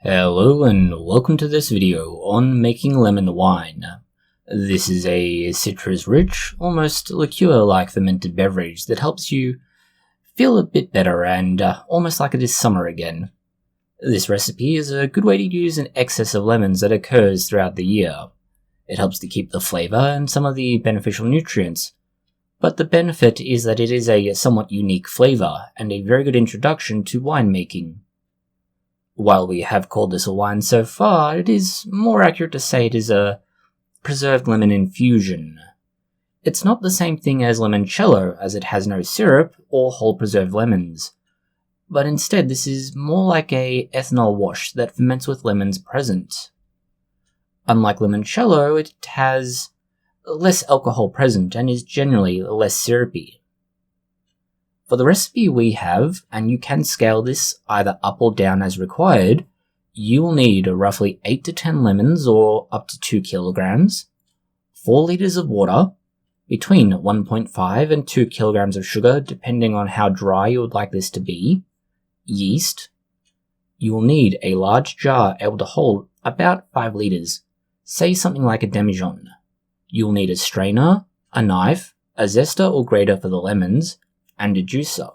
Hello and welcome to this video on making lemon wine. This is a citrus-rich, almost liqueur-like fermented beverage that helps you feel a bit better and almost like it is summer again. This recipe is a good way to use an excess of lemons that occurs throughout the year. It helps to keep the flavour and some of the beneficial nutrients, but the benefit is that it is a somewhat unique flavour and a very good introduction to winemaking. While we have called this a wine so far, it is more accurate to say it is a preserved lemon infusion. It's not the same thing as limoncello, as it has no syrup or whole preserved lemons, but instead this is more like a ethanol wash that ferments with lemons present. Unlike limoncello, it has less alcohol present and is generally less syrupy. For the recipe we have, and you can scale this either up or down as required, you will need roughly 8 to 10 lemons or up to 2 kilograms, 4 litres of water, between 1.5 and 2 kilograms of sugar depending on how dry you would like this to be, yeast. You will need a large jar able to hold about 5 litres, say something like a demijohn. You will need a strainer, a knife, a zester or grater for the lemons, and a juicer.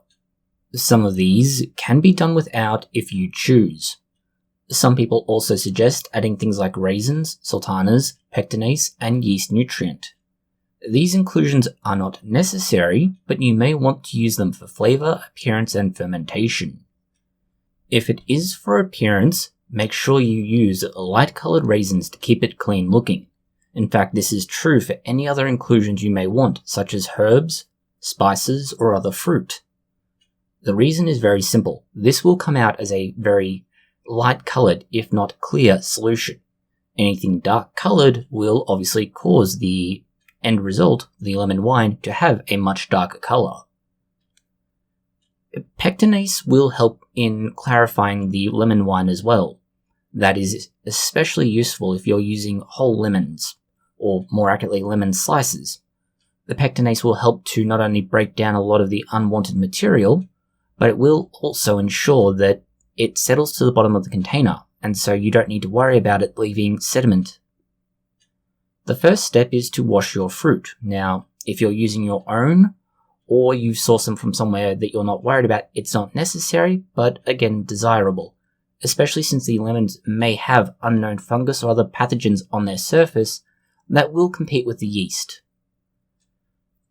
Some of these can be done without if you choose. Some people also suggest adding things like raisins, sultanas, pectinase, and yeast nutrient. These inclusions are not necessary, but you may want to use them for flavour, appearance, and fermentation. If it is for appearance, make sure you use light-coloured raisins to keep it clean looking. In fact, this is true for any other inclusions you may want, such as herbs, spices, or other fruit. The reason is very simple. This will come out as a very light-coloured, if not clear, solution. Anything dark-coloured will obviously cause the end result, the lemon wine, to have a much darker colour. Pectinase will help in clarifying the lemon wine as well. That is especially useful if you're using whole lemons, or more accurately lemon slices. The pectinase will help to not only break down a lot of the unwanted material, but it will also ensure that it settles to the bottom of the container, and so you don't need to worry about it leaving sediment. The first step is to wash your fruit. Now, if you're using your own, or you source them from somewhere that you're not worried about, it's not necessary, but again, desirable, especially since the lemons may have unknown fungus or other pathogens on their surface that will compete with the yeast.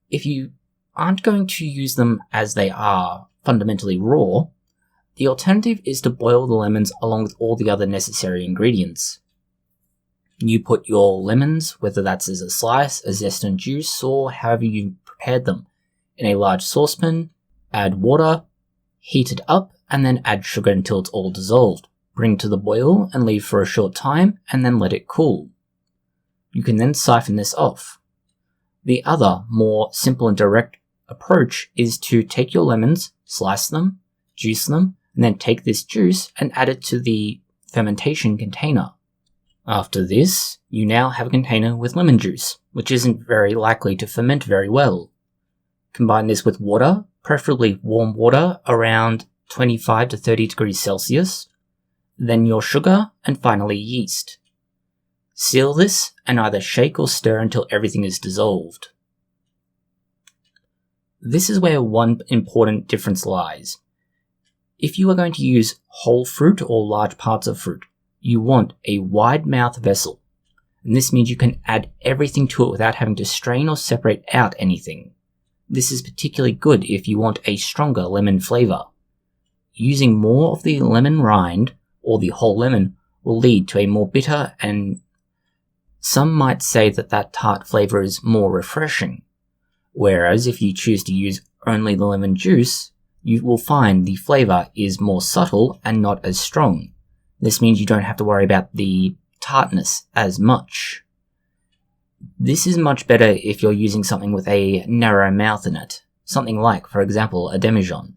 If you aren't going to use them as they are fundamentally raw, the alternative is to boil the lemons along with all the other necessary ingredients. You put your lemons, whether that's as a slice, a zest and juice, or however you prepared them, in a large saucepan, add water, heat it up, and then add sugar until it's all dissolved. Bring to the boil and leave for a short time, and then let it cool. You can then siphon this off. The other, more simple and direct approach is to take your lemons, slice them, juice them, and then take this juice and add it to the fermentation container. After this, you now have a container with lemon juice, which isn't very likely to ferment very well. Combine this with water, preferably warm water around 25 to 30 degrees Celsius, then your sugar, and finally yeast. Seal this and either shake or stir until everything is dissolved. This is where one important difference lies. If you are going to use whole fruit or large parts of fruit, you want a wide mouth vessel, and this means you can add everything to it without having to strain or separate out anything. This is particularly good if you want a stronger lemon flavour. Using more of the lemon rind or the whole lemon will lead to a more bitter, and some might say that tart flavour is more refreshing. Whereas if you choose to use only the lemon juice, you will find the flavour is more subtle and not as strong. This means you don't have to worry about the tartness as much. This is much better if you're using something with a narrow mouth in it, something like, for example, a demijohn.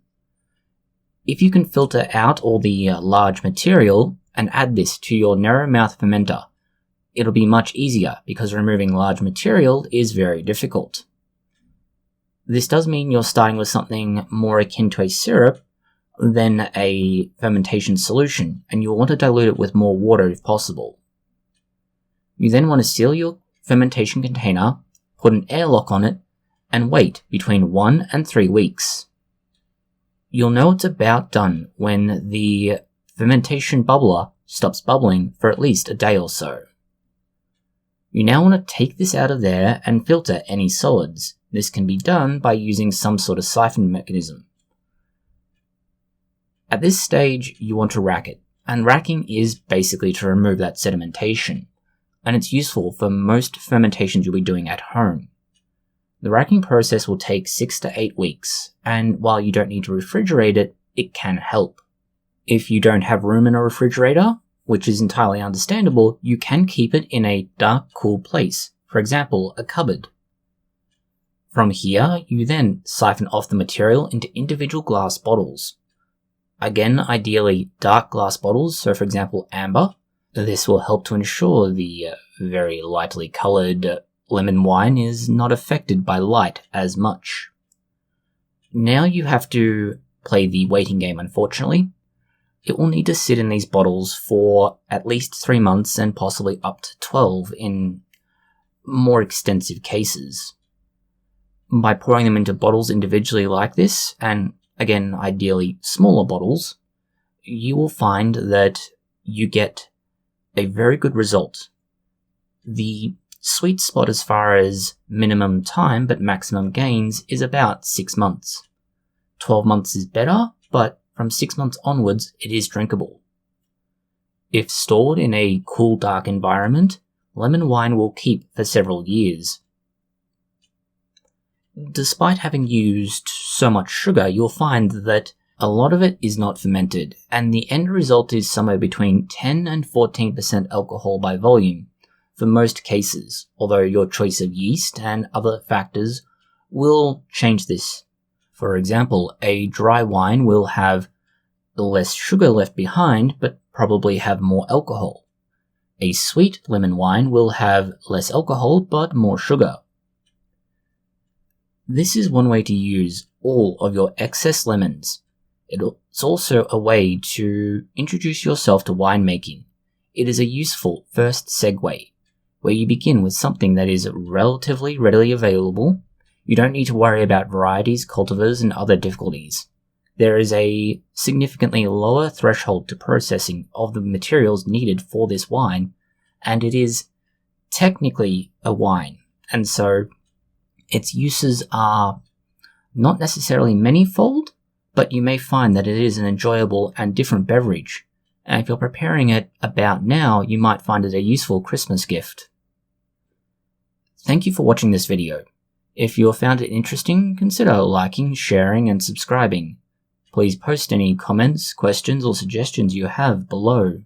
If you can filter out all the large material and add this to your narrow mouth fermenter, it'll be much easier because removing large material is very difficult. This does mean you're starting with something more akin to a syrup, then a fermentation solution, and you'll want to dilute it with more water if possible. You then want to seal your fermentation container, put an airlock on it, and wait between 1 and 3 weeks. You'll know it's about done when the fermentation bubbler stops bubbling for at least a day or so. You now want to take this out of there and filter any solids. This can be done by using some sort of siphon mechanism. At this stage, you want to rack it, and racking is basically to remove that sedimentation, and it's useful for most fermentations you'll be doing at home. The racking process will take 6 to 8 weeks, and while you don't need to refrigerate it, it can help. If you don't have room in a refrigerator, which is entirely understandable, you can keep it in a dark, cool place, for example, a cupboard. From here, you then siphon off the material into individual glass bottles. Again, ideally dark glass bottles, so for example amber. This will help to ensure the very lightly coloured lemon wine is not affected by light as much. Now you have to play the waiting game, unfortunately. It will need to sit in these bottles for at least 3 months and possibly up to 12 in more extensive cases. By pouring them into bottles individually like this, and again ideally smaller bottles, you will find that you get a very good result. The sweet spot as far as minimum time but maximum gains is about 6 months. 12 months is better, but from 6 months onwards it is drinkable. If stored in a cool, dark environment, lemon wine will keep for several years. Despite having used so much sugar, you'll find that a lot of it is not fermented, and the end result is somewhere between 10 and 14% alcohol by volume for most cases, although your choice of yeast and other factors will change this. For example, a dry wine will have less sugar left behind, but probably have more alcohol. A sweet lemon wine will have less alcohol, but more sugar. This is one way to use all of your excess lemons. It's also a way to introduce yourself to winemaking. It is a useful first segue, where you begin with something that is relatively readily available. You don't need to worry about varieties, cultivars, and other difficulties. There is a significantly lower threshold to processing of the materials needed for this wine, and it is technically a wine, and so its uses are not necessarily manyfold, but you may find that it is an enjoyable and different beverage, and if you're preparing it about now, you might find it a useful Christmas gift. Thank you for watching this video. If you have found it interesting, consider liking, sharing, and subscribing. Please post any comments, questions, or suggestions you have below.